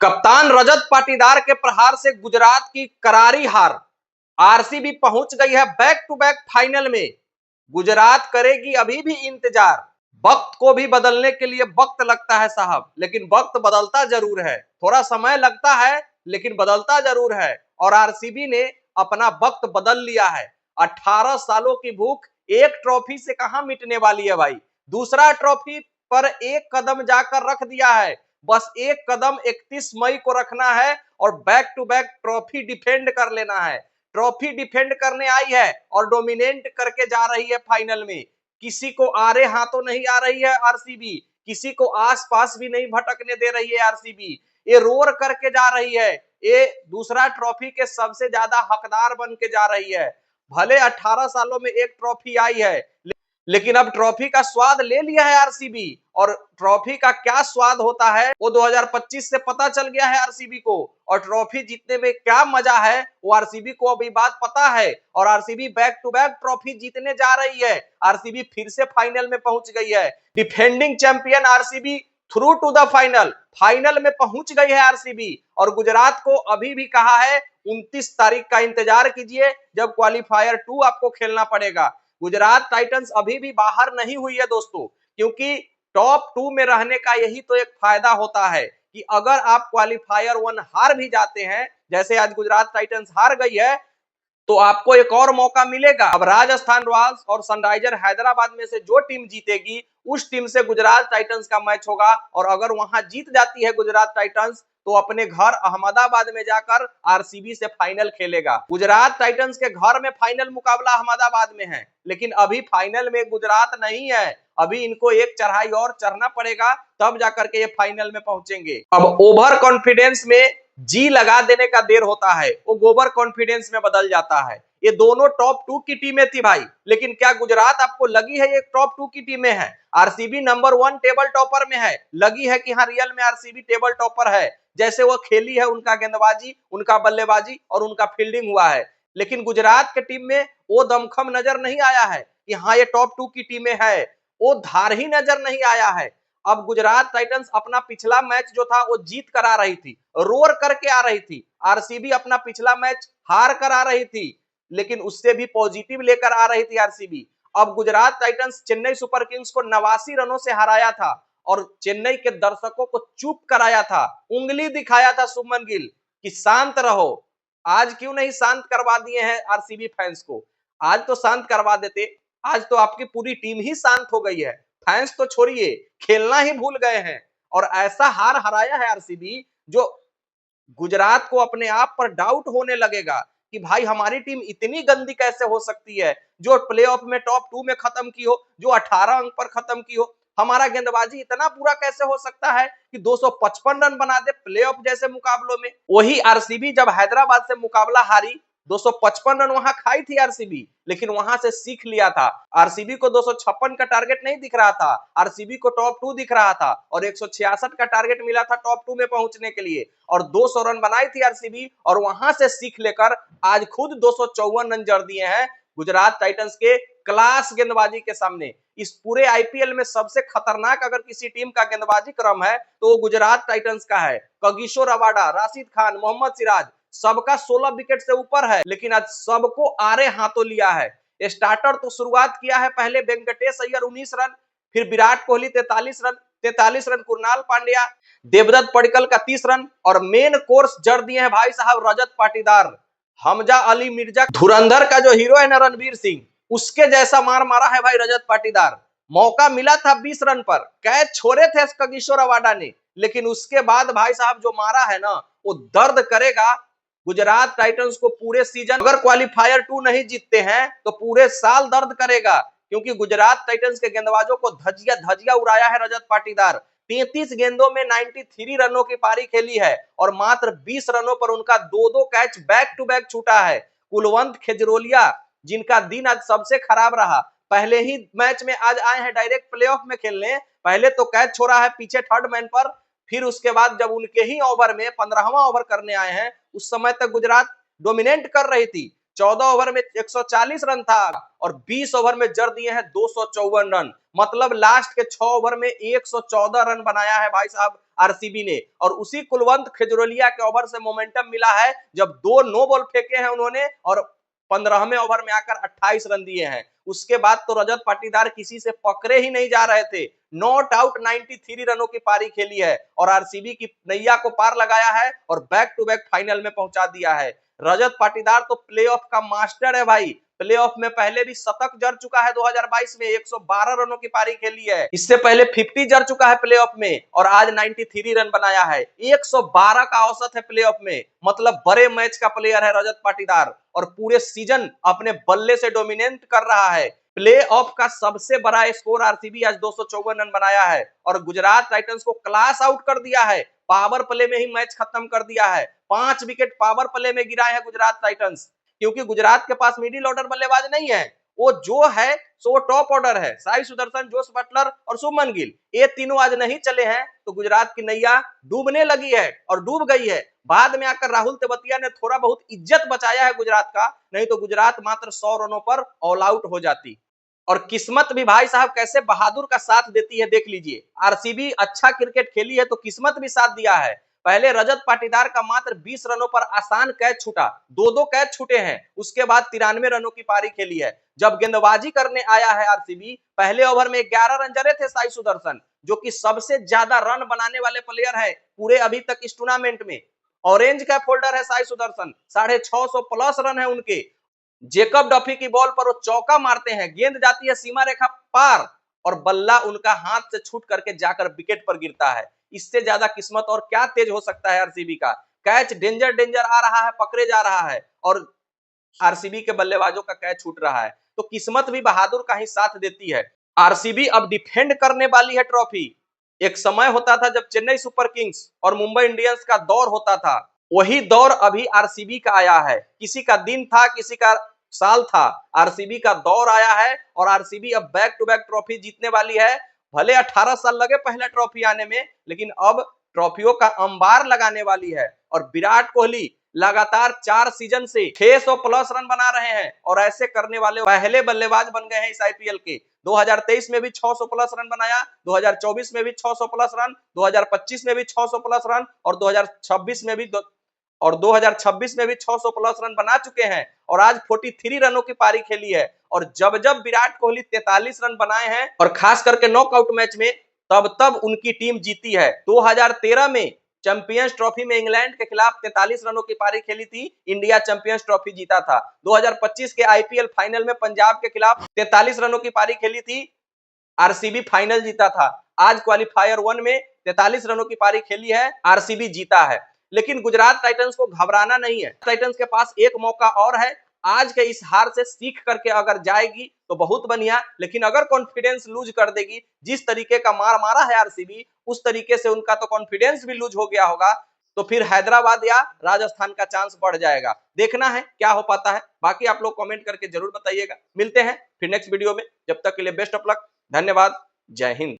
कप्तान रजत पाटीदार के प्रहार से गुजरात की करारी हार। आरसीबी पहुंच गई है बैक टू बैक फाइनल में। गुजरात करेगी अभी भी इंतजार। वक्त को भी बदलने के लिए वक्त लगता है साहब, लेकिन वक्त बदलता जरूर है। थोड़ा समय लगता है लेकिन बदलता जरूर है। और आरसीबी ने अपना वक्त बदल लिया है। 18 सालों की भूख एक ट्रॉफी से कहां मिटने वाली है भाई। दूसरा ट्रॉफी पर एक कदम जाकर रख दिया है। बस एक कदम 31 मई को रखना है और back to back trophy defend कर लेना है। ट्रॉफी डिफेंड करने आई है और डोमिनेट करके जा रही है फाइनल में। किसी को आरे हाथों नहीं आ रही है आरसीबी, किसी को आसपास भी नहीं भटकने दे रही है आरसीबी। ये रोर करके जा रही है। ये दूसरा ट्रॉफी के सबसे ज्यादा हकदार बन के जा रही है। भले 18 सालों में एक ट्रॉफी आई है, लेकिन अब ट्रॉफी का स्वाद ले लिया है आरसीबी। और ट्रॉफी का क्या स्वाद होता है वो 2025 से पता चल गया है आरसीबी को। और ट्रॉफी जीतने में क्या मजा है वो आरसीबी को अभी बात पता है। और RCB back to back trophy जीतने जा रही है। आरसीबी फिर से फाइनल में पहुंच गई है। Defending champion RCB through to the final, final में पहुंच गई है आरसीबी। और गुजरात को अभी भी कहा है 29 तारीख का इंतजार कीजिए, जब क्वालिफायर 2 आपको खेलना पड़ेगा। गुजरात टाइटंस अभी भी बाहर नहीं हुई है दोस्तों, क्योंकि टॉप 2 में रहने का यही तो एक फायदा होता है कि अगर आप क्वालिफायर 1 हार भी जाते हैं, जैसे आज गुजरात टाइटंस हार गई है, तो आपको एक और मौका मिलेगा। अब राजस्थान रॉयल्स और सनराइजर हैदराबाद में से जो टीम जीतेगी उस टीम से गुजरात टाइटंस का मैच होगा। और अगर वहां जीत जाती है गुजरात टाइटंस तो अपने घर अहमदाबाद में जाकर आरसीबी से फाइनल खेलेगा। गुजरात टाइटंस के घर में फाइनल मुकाबला अहमदाबाद में है, लेकिन अभी फाइनल में गुजरात नहीं है। अभी इनको एक चढ़ाई और चढ़ना पड़ेगा, तब जाकर के ये फाइनल में पहुंचेंगे। अब ओवर कॉन्फिडेंस में जी लगा देने का देर होता है, वो गोबर कॉन्फिडेंस में बदल जाता है। ये दोनों टॉप 2 की टीमें थी भाई, लेकिन क्या गुजरात आपको लगी है ये टॉप 2 की टीमें है? आरसीबी नंबर 1 टेबल टॉपर में है। लगी है कि हाँ रियल में आरसीबी टेबल टॉपर है, जैसे वो खेली है, उनका गेंदबाजी, उनका बल्लेबाजी और उनका फील्डिंग हुआ है। लेकिन गुजरात के टीम में वो दमखम नजर नहीं आया है कि हाँ ये टॉप 2 की टीमें है। वो धार ही नजर नहीं आया है। अब गुजरात टाइटंस अपना पिछला मैच जो था वो जीत कर आ रही थी, रोर करके आ रही थी। आरसीबी अपना पिछला मैच हार कर आ रही थी, लेकिन उससे भी पॉजिटिव लेकर आ रही थी आरसीबी। अब Gujarat Titans Chennai super Kings को 89 रनों से हराया था और चेन्नई के दर्शकों को चुप कराया था, उंगली दिखाया था शुभमन गिल कि शांत रहो। आज क्यों नहीं शांत करवा दिए हैं आरसीबी फैंस को? आज तो शांत करवा देते। आज तो आपकी पूरी टीम ही शांत हो गई है। फैंस तो छोड़िए, खेलना ही भूल गए हैं। और ऐसा हार हराया है आरसीबी जो गुजरात को अपने आप पर डाउट होने लगेगा कि भाई हमारी टीम इतनी गंदी कैसे हो सकती है, जो प्लेऑफ में टॉप 2 में खत्म की हो, जो 18 अंक पर खत्म की हो। हमारा गेंदबाजी इतना बुरा कैसे हो सकता है कि 255 रन बना दे प्लेऑफ जैसे मुकाबलों में। वही आरसीबी जब हैदराबाद से मुकाबला हारी, 255 रन वहां खाई थी आरसीबी, लेकिन वहां से सीख लिया था। आरसीबी को 256 का टारगेट नहीं दिख रहा था, आरसीबी को टॉप 2 दिख रहा था और 166 का टारगेट मिला था टॉप 2 में पहुंचने के लिए। और 200 रन बनाई थी आरसीबी और वहां से सीख लेकर आज खुद 254 रन जड़ दिए हैं गुजरात टाइटंस के क्लास गेंदबाजी के सामने। इस पूरे आईपीएल में सबसे खतरनाक अगर किसी टीम का गेंदबाजी क्रम है तो वो गुजरात टाइटंस का है। कगिसो रबाडा, राशिद खान, मोहम्मद सिराज, सबका 16 विकेट से ऊपर है, लेकिन आज सबको आरे हाथों लिया है। स्टार्टर तो शुरुआत किया है पहले वेंकटेश अय्यर 19 रन, फिर विराट कोहली 43 रन कुरनाल पांड्या, देवदत्त पडिक्कल का 30 रन और मेन कोर्स जड़ दिए हैं भाई साहब रजत पाटीदार। हमजा अली मिर्जा धुरंधर का जो हीरो है ना रणवीर सिंह, उसके जैसा मार मारा है भाई रजत पाटीदार। मौका मिला था 20 रन पर, कैच छोड़े थे कगिसो रबाडा ने, लेकिन उसके बाद भाई साहब जो मारा है ना वो दर्द करेगा गुजरात टाइटंस को पूरे सीजन। अगर क्वालिफायर 2 नहीं जीतते हैं तो पूरे साल दर्द करेगा, क्योंकि गुजरात टाइटंस के गेंदबाजों को धजिया धजिया उड़ाया है रजत पाटीदार। 33 गेंदों में 93 रनों की पारी खेली है और मात्र 20 रनों पर उनका 2-2 कैच बैक टू बैक छूटा है। कुलवंत खेजरोलिया, जिनका दिन आज सबसे खराब रहा, पहले ही मैच में आज आए हैं डायरेक्ट प्लेऑफ में खेलने, पहले तो कैच छोड़ा है पीछे थर्ड मैन पर, फिर उसके बाद जब उनके ही ओवर में 15वां ओवर करने आए हैं, उस समय तक गुजरात डोमिनेट कर रही थी। 14 ओवर में 140 रन था और 20 ओवर में जड़ दिए हैं 254 रन। मतलब लास्ट के 6 ओवर में 114 रन बनाया है भाई साहब आरसीबी ने। और उसी कुलवंत खेजरोलिया के ओवर से मोमेंटम मिला है जब 2 नो बॉल फेंके हैं उन्होंने और 15वें ओवर में आकर 28 रन दिए हैं। उसके बाद तो रजत पाटीदार किसी से पकड़े ही नहीं जा रहे थे। नॉट आउट 93 रनों की पारी खेली है और आरसीबी की नैया को पार लगाया है और बैक टू बैक फाइनल में पहुंचा दिया है। रजत पाटीदार तो प्लेऑफ का मास्टर है भाई। प्लेऑफ में पहले भी शतक जड़ चुका है 2022 में, 112 रनों की पारी खेली है। इससे पहले 50 जड़ चुका है प्लेऑफ में और आज 93 रन बनाया है। 112 का औसत है प्लेऑफ में, मतलब बड़े मैच का प्लेयर है रजत पाटीदार और पूरे सीजन अपने बल्ले से डोमिनेट कर रहा है। प्ले ऑफ का सबसे बड़ा स्कोर आरसीबी आज 254 रन बनाया है और गुजरात टाइटंस को क्लास आउट कर दिया है। पावर प्ले में ही मैच खत्म कर दिया है। 5 विकेट पावर प्ले में गिराए हैं गुजरात टाइटंस, क्योंकि गुजरात के पास मिडिल ऑर्डर बल्लेबाज नहीं है। वो जो है सो टॉप ऑर्डर है, साई सुदर्शन, जोस बटलर और शुभमन गिल। ये तीनों आज नहीं चले हैं तो गुजरात की नैया डूबने लगी है और डूब गई है। बाद में आकर राहुल तेवतिया ने थोड़ा बहुत इज्जत बचाया है गुजरात का, नहीं तो गुजरात मात्र 100 रनों पर ऑल आउट हो जाती। और किस्मत भी भाई साहब कैसे बहादुर का साथ देती है, देख लीजिए। आरसीबी अच्छा क्रिकेट खेली है तो किस्मत भी साथ दिया है। पहले रजत पाटीदार का मात्र 20 रनों पर आसान कैच छूटा, 2-2 कैच छूटे हैं। उसके बाद 93 रनों की पारी खेली है। जब गेंदबाजी करने आया है आरसीबी, पहले ओवर में 11 रन जड़े थे साई सुदर्शन, जो कि सबसे ज्यादा रन बनाने वाले प्लेयर है पूरे अभी तक इस टूर्नामेंट में। ऑरेंज कैप होल्डर है साई सुदर्शन, 650 प्लस रन है उनके। जेकब डफी की बॉल पर वो चौका मारते हैं, गेंद जाती है सीमा रेखा पार और बल्ला उनका हाथ से छूट करके जाकर विकेट पर गिरता है। इससे ज्यादा किस्मत और क्या तेज हो सकता है आरसीबी का। कैच डेंजर डेंजर आ रहा है, पकड़े जा रहा है और आरसीबी के बल्लेबाजों का कैच छूट रहा है। तो किस्मत भी बहादुर का ही साथ देती है। आरसीबी अब डिफेंड करने वाली है ट्रॉफी। एक समय होता था जब चेन्नई सुपर किंग्स और मुंबई इंडियंस का दौर होता था, वही दौर अभी आरसीबी का आया है। किसी का दिन था, किसी का साल था, आरसीबी का दौर आया है और आरसीबी अब बैक टू बैक ट्रॉफी जीतने वाली है। भले 18 साल लगे पहला ट्रॉफी आने में, लेकिन अब ट्रॉफियों का अंबार लगाने वाली है। और विराट कोहली लगातार 4 सीजन से 600 प्लस रन बना रहे हैं और ऐसे करने वाले पहले बल्लेबाज बन गए हैं इस आईपीएल के। 2023 में भी 600 प्लस रन बनाया, 2024 में भी 600 प्लस रन, 2025 में भी 600 प्लस रन और 2026 में भी 600 प्लस रन बना चुके हैं और आज 43 रनों की पारी खेली है। और जब जब विराट कोहली 43 रन बनाए हैं और खास करके नॉकआउट मैच में, तब तब उनकी टीम जीती है। 2013 में चैंपियंस ट्रॉफी में इंग्लैंड के खिलाफ 43 रनों की पारी खेली थी, इंडिया चैंपियंस ट्रॉफी जीता था। 2025 के आईपीएल फाइनल में पंजाब के खिलाफ 43 रनों की पारी खेली थी, आरसीबी फाइनल जीता था। आज क्वालिफायर 1 में 43 रनों की पारी खेली है, आरसीबी जीता है। लेकिन गुजरात टाइटंस को घबराना नहीं है। टाइटंस के पास एक मौका और है। आज के इस हार से सीख करके अगर जाएगी तो बहुत बढ़िया, लेकिन अगर कॉन्फिडेंस लूज कर देगी, जिस तरीके का मार मारा है आरसीबी, उस तरीके से उनका तो कॉन्फिडेंस भी लूज हो गया होगा, तो फिर हैदराबाद या राजस्थान का चांस बढ़ जाएगा। देखना है क्या हो पाता है। बाकी आप लोग कमेंट करके जरूर बताइएगा। मिलते हैं फिर नेक्स्ट वीडियो में, जब तक के लिए बेस्ट ऑफ लक, धन्यवाद, जय हिंद।